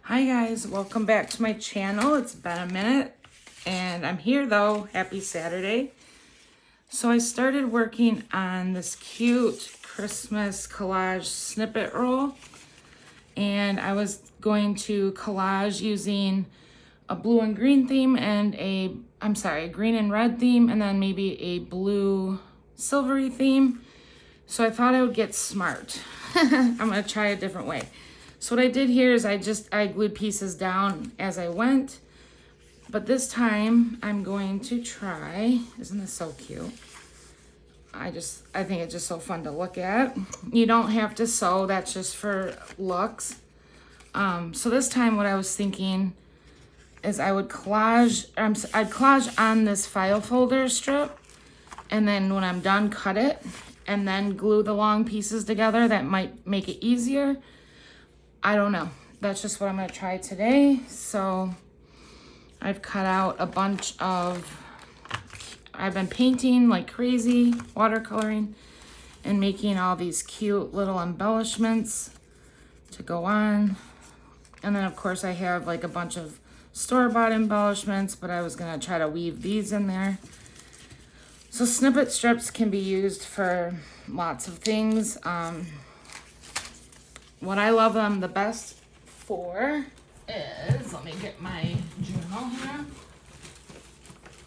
Hi guys, welcome back to my channel. It's been a minute and I'm here though. Happy Saturday. So I started working on this cute Christmas collage snippet roll, and I was going to collage using a blue and green theme and a green and red theme, and then maybe a blue silvery theme. So I thought I would get smart. I'm gonna try a different way. So what I did here is I glued pieces down as I went, but this time I'm going to try, isn't this so cute? I think it's just so fun to look at. You don't have to sew, that's just for looks. So this time what I was thinking is I'd collage on this file folder strip, and then when I'm done, cut it, and then glue the long pieces together. That might make it easier. I don't know. That's just what I'm gonna try today. So I've cut out a bunch of, I've been painting like crazy, watercoloring, and making all these cute little embellishments to go on. And then of course I have like a bunch of store-bought embellishments, but I was gonna try to weave these in there. So snippet strips can be used for lots of things. What I love them the best for is, let me get my journal here,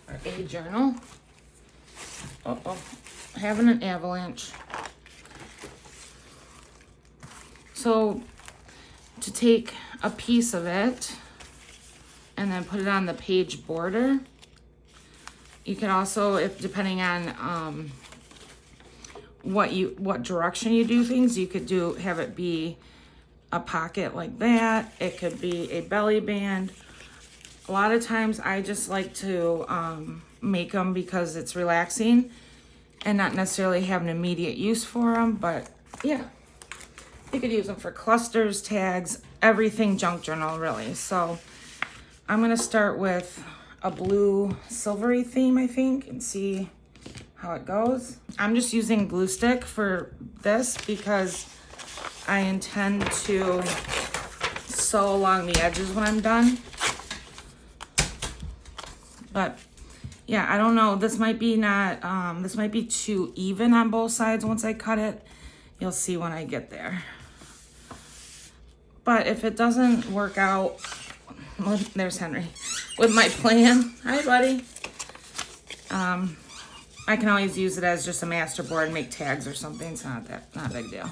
or a journal. Having an avalanche. So to take a piece of it and then put it on the page border. You can also, if depending on what direction you do things, you could have it be a pocket like that. It could be a belly band. A lot of times I just like to make them because it's relaxing and not necessarily have an immediate use for them, but yeah, you could use them for clusters, tags, everything junk journal really. So I'm gonna start with a blue silvery theme, I think, and see how it goes. I'm just using glue stick for this because I intend to sew along the edges when I'm done. But yeah, I don't know, this might be this might be too even on both sides once I cut it. You'll see when I get there. But if it doesn't work out, well, there's Henry with my plan. Hi, buddy. I can always use it as just a master board and make tags or something. It's not a big deal.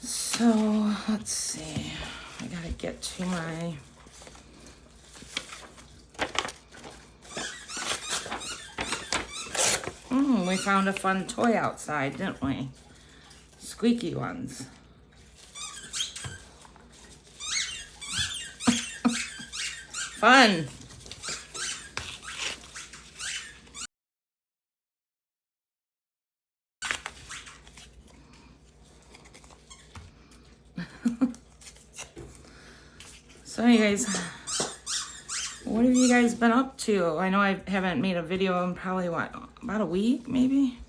So let's see. I gotta get to my we found a fun toy outside, didn't we? Squeaky ones. Fun. So anyways, what have you guys been up to? I know I haven't made a video in probably about a week maybe.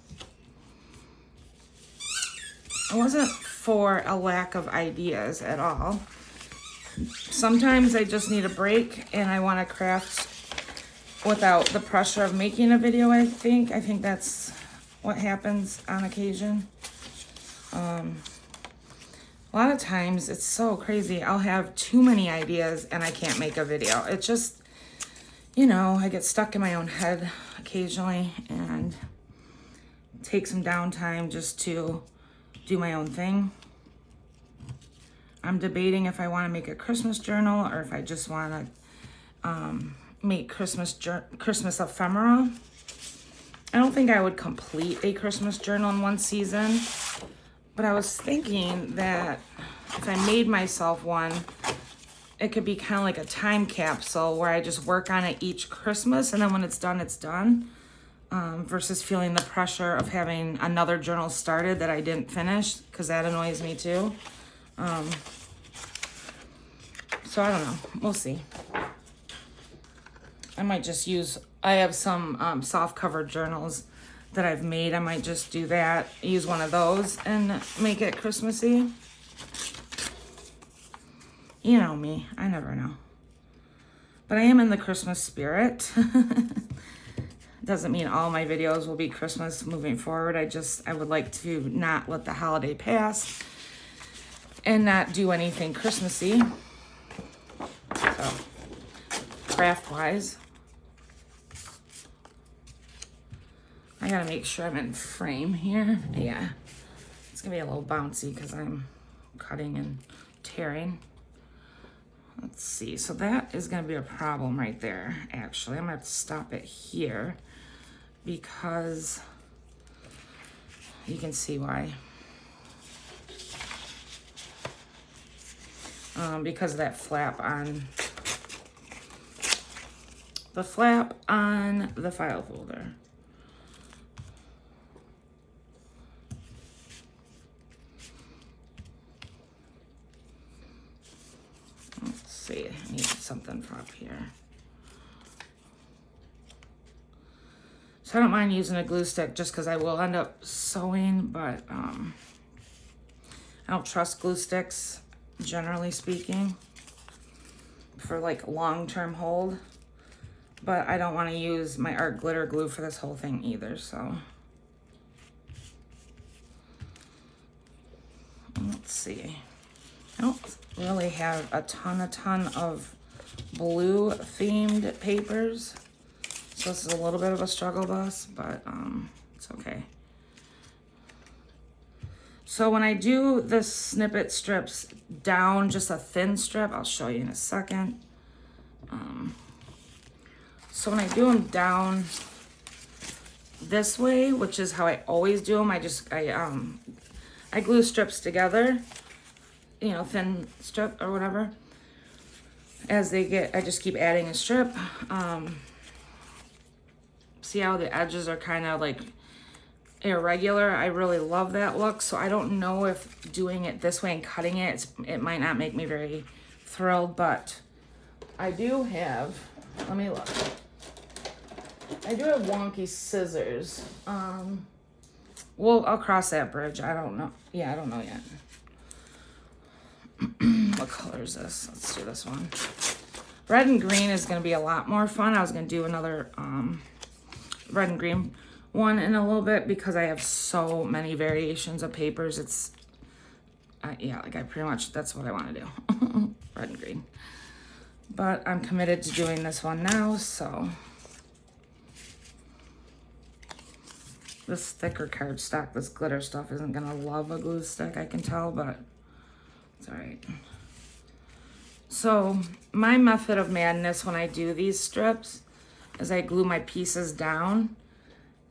It wasn't for a lack of ideas at all. Sometimes I just need a break and I want to craft without the pressure of making a video. I think that's what happens on occasion. A lot of times it's so crazy. I'll have too many ideas and I can't make a video. It just, you know, I get stuck in my own head occasionally and take some downtime just to do my own thing. I'm debating if I want to make a Christmas journal or if I just want to make Christmas ephemera. I don't think I would complete a Christmas journal in one season, but I was thinking that if I made myself one, it could be kind of like a time capsule where I just work on it each Christmas, and then when it's done, it's done. Versus feeling the pressure of having another journal started that I didn't finish, because that annoys me too. So I don't know, we'll see. I might just use, I have some soft cover journals that I've made. I might just do that, use one of those and make it Christmassy. You know me, I never know. But I am in the Christmas spirit. Doesn't mean all my videos will be Christmas moving forward. I would like to not let the holiday pass and not do anything Christmassy. So, craft-wise. I gotta make sure I'm in frame here. Yeah, it's gonna be a little bouncy because I'm cutting and tearing. Let's see, so that is gonna be a problem right there, actually. I'm gonna have to stop it here because you can see why. Because of that flap on the file folder. Let's see, I need something for up here. So I don't mind using a glue stick just because I will end up sewing, but I don't trust glue sticks, generally speaking, for like long-term hold. But I don't want to use my art glitter glue for this whole thing either, so. Let's see. I don't really have a ton of blue themed papers. So this is a little bit of a struggle bus, but it's okay. So when I do the snippet strips down, just a thin strip, I'll show you in a second. So when I do them down this way, which is how I always do them, I glue strips together, you know, thin strip or whatever. As they get, I just keep adding a strip. See how the edges are kind of like irregular? I really love that look, so I don't know if doing it this way and cutting it, it might not make me very thrilled, but I do have, let me look. I do have wonky scissors. Well, I'll cross that bridge. I don't know. Yeah, I don't know yet. What color is this? Let's do this one. Red and green is going to be a lot more fun. I was going to do another red and green one in a little bit because I have so many variations of papers. It's, yeah, like I pretty much, that's what I want to do. Red and green. But I'm committed to doing this one now, so. This thicker cardstock, this glitter stuff isn't gonna love a glue stick, I can tell, but it's all right. So my method of madness when I do these strips is I glue my pieces down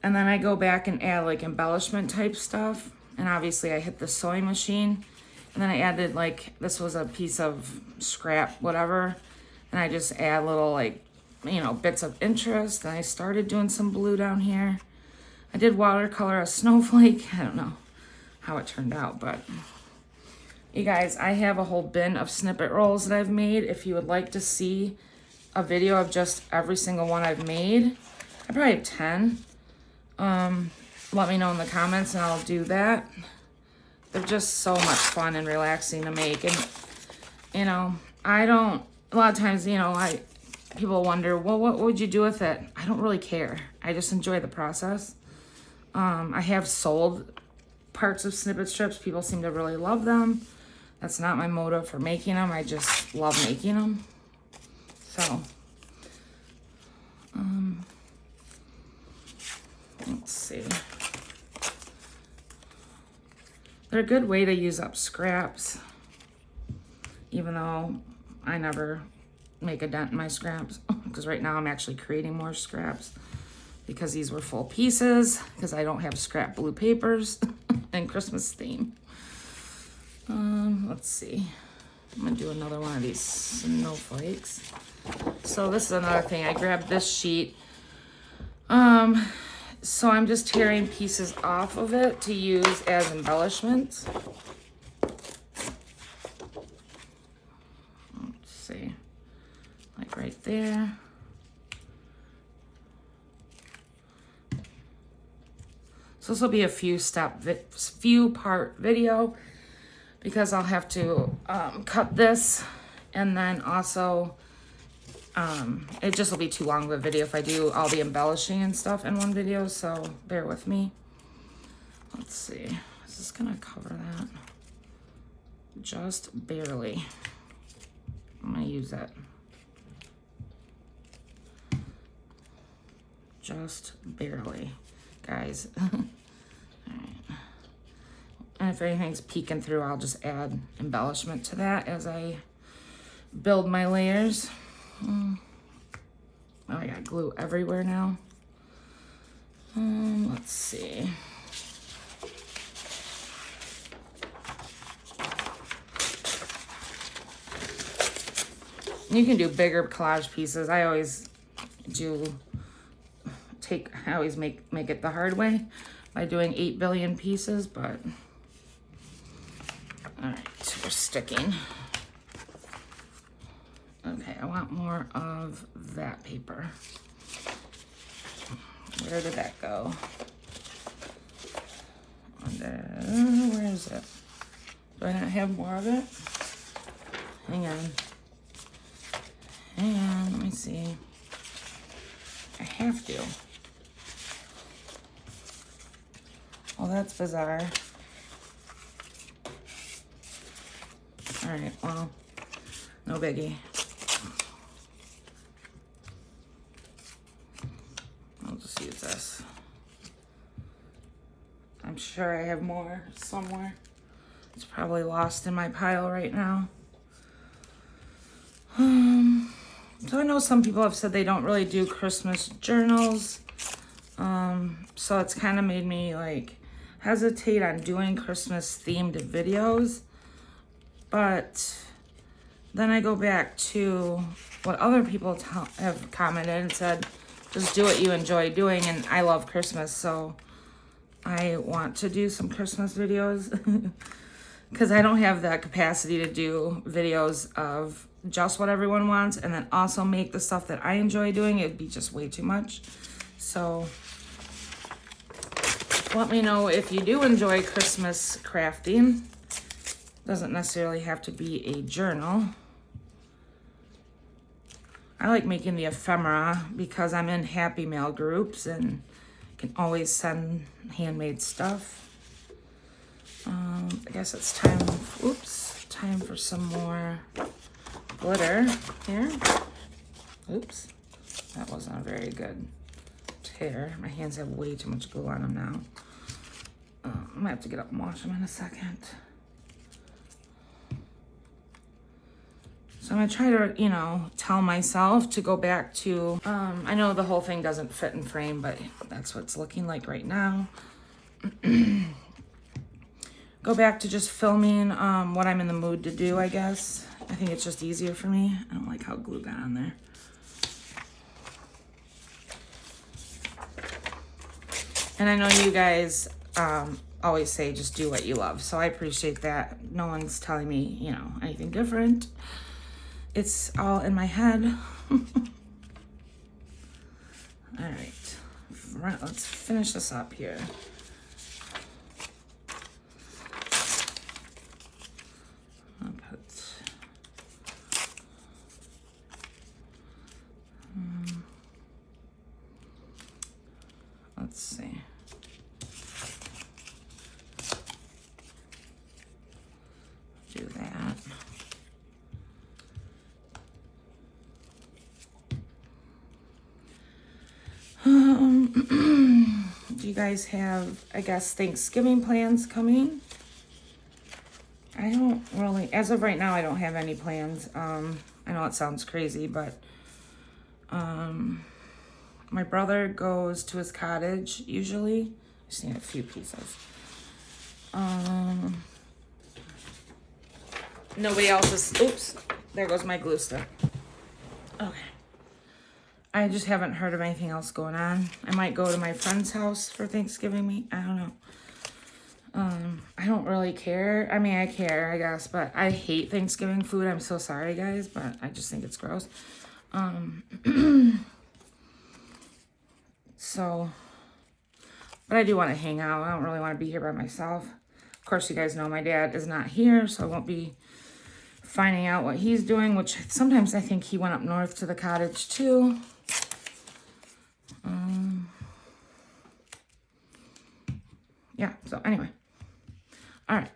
and then I go back and add like embellishment type stuff. And obviously I hit the sewing machine and then I added like, this was a piece of scrap, whatever. And I just add little like, you know, bits of interest. And I started doing some blue down here. I did watercolor a snowflake. I don't know how it turned out, but you guys, I have a whole bin of snippet rolls that I've made. If you would like to see a video of just every single one I've made, I probably have 10. Let me know in the comments and I'll do that. They're just so much fun and relaxing to make. And, you know, a lot of times, you know, people wonder, well, what would you do with it? I don't really care. I just enjoy the process. I have sold parts of snippet strips. People seem to really love them. That's not my motive for making them. I just love making them. So, let's see. They're a good way to use up scraps, even though I never make a dent in my scraps, because right now I'm actually creating more scraps because these were full pieces, because I don't have scrap blue papers and Christmas theme. Let's see. I'm gonna do another one of these snowflakes. So this is another thing. I grabbed this sheet. So I'm just tearing pieces off of it to use as embellishments. Let's see. Like right there. So this will be a few part video because I'll have to cut this, and then also it just will be too long of a video if I do all the embellishing and stuff in one video, so bear with me. Let's see, is this gonna cover that? Just barely. I'm gonna use that. Just barely, guys. Alright. And if anything's peeking through, I'll just add embellishment to that as I build my layers. Oh, I got glue everywhere now. Let's see. You can do bigger collage pieces. I always make it the hard way by doing 8 billion pieces, but all right, we're sticking. Okay, I want more of that paper. Where did that go? Where is it? Do I not have more of it? Hang on. Hang on, let me see. I have to. Oh, that's bizarre. All right, well, no biggie. I'll just use this. I'm sure I have more somewhere. It's probably lost in my pile right now. So I know some people have said they don't really do Christmas journals. So it's kind of made me like hesitate on doing Christmas themed videos. But then I go back to what other people have commented and said, just do what you enjoy doing. And I love Christmas, so I want to do some Christmas videos because I don't have that capacity to do videos of just what everyone wants and then also make the stuff that I enjoy doing. It'd be just way too much. So let me know if you do enjoy Christmas crafting. Doesn't necessarily have to be a journal. I like making the ephemera because I'm in Happy Mail groups and can always send handmade stuff. I guess it's time, time for some more glitter here. Oops, that wasn't a very good tear. My hands have way too much glue on them now. I might have to get up and wash them in a second. So I'm gonna try to, tell myself to go back to, I know the whole thing doesn't fit in frame, but that's what it's looking like right now. Go back to just filming what I'm in the mood to do, I guess. I think it's just easier for me. I don't like how glue got on there. And I know you guys always say just do what you love. So I appreciate that. No one's telling me, anything different. It's all in my head. All right, let's finish this up here. I'll put, let's see. Do that. Do you guys have, I guess, Thanksgiving plans coming? I don't really, as of right now, I don't have any plans. I know it sounds crazy, but my brother goes to his cottage usually. I just need a few pieces. Nobody else is, oops, there goes my glue stick. Okay. I just haven't heard of anything else going on. I might go to my friend's house for Thanksgiving meat. I don't know. I don't really care. I mean, I care, I guess, but I hate Thanksgiving food. I'm so sorry, guys, but I just think it's gross. So But I do want to hang out. I don't really want to be here by myself. Of course, you guys know my dad is not here, so I won't be finding out what he's doing, which sometimes I think he went up north to the cottage too. Yeah, so anyway. All right.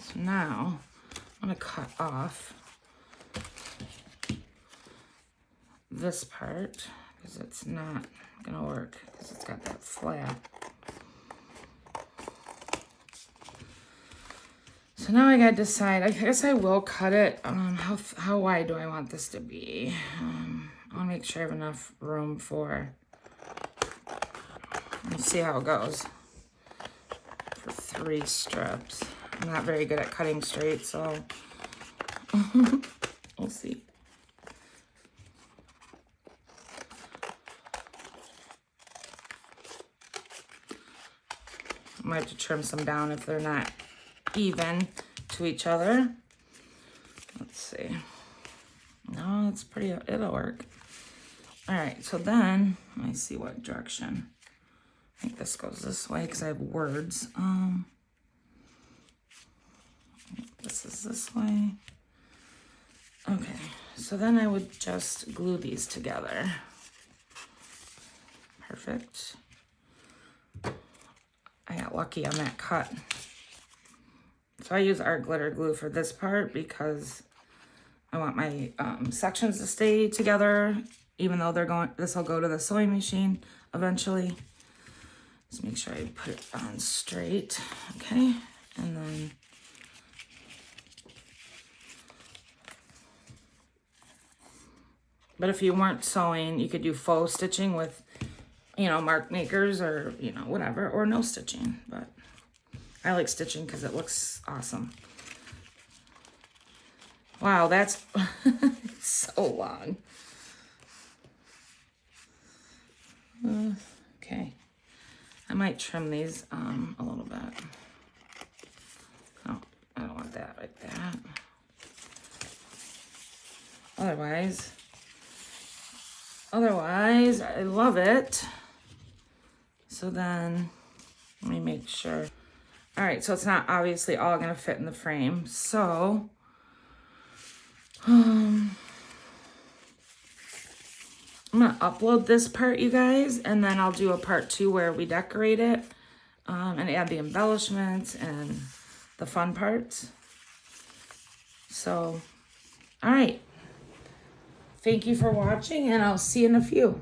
So now I'm going to cut off this part because it's not going to work because it's got that flap. So now I got to decide. I guess I will cut it. How wide do I want this to be? I'll make sure I have enough room for. Let's see how it goes. For 3 strips. I'm not very good at cutting straight, so we'll see. I might have to trim some down if they're not even to each other. Let's see. No, it's pretty, it'll work. All right, so then let me see what direction. I think this goes this way because I have words. This is this way. Okay, so then I would just glue these together. Perfect. I got lucky on that cut. So I use art glitter glue for this part because I want my sections to stay together, even though they're going, this will go to the sewing machine eventually. Just make sure I put it on straight, okay? And then but if you weren't sewing, you could do faux stitching with, you know, mark makers or, you know, whatever, or no stitching. But I like stitching because it looks awesome. Wow, that's so long. Okay. I might trim these a little bit. Oh, I don't want that like that. Otherwise, I love it. So then, let me make sure. All right, so it's not obviously all gonna fit in the frame. So, I'm gonna upload this part, you guys, and then I'll do a part 2 where we decorate it and add the embellishments and the fun parts. So, all right. Thank you for watching, and I'll see you in a few.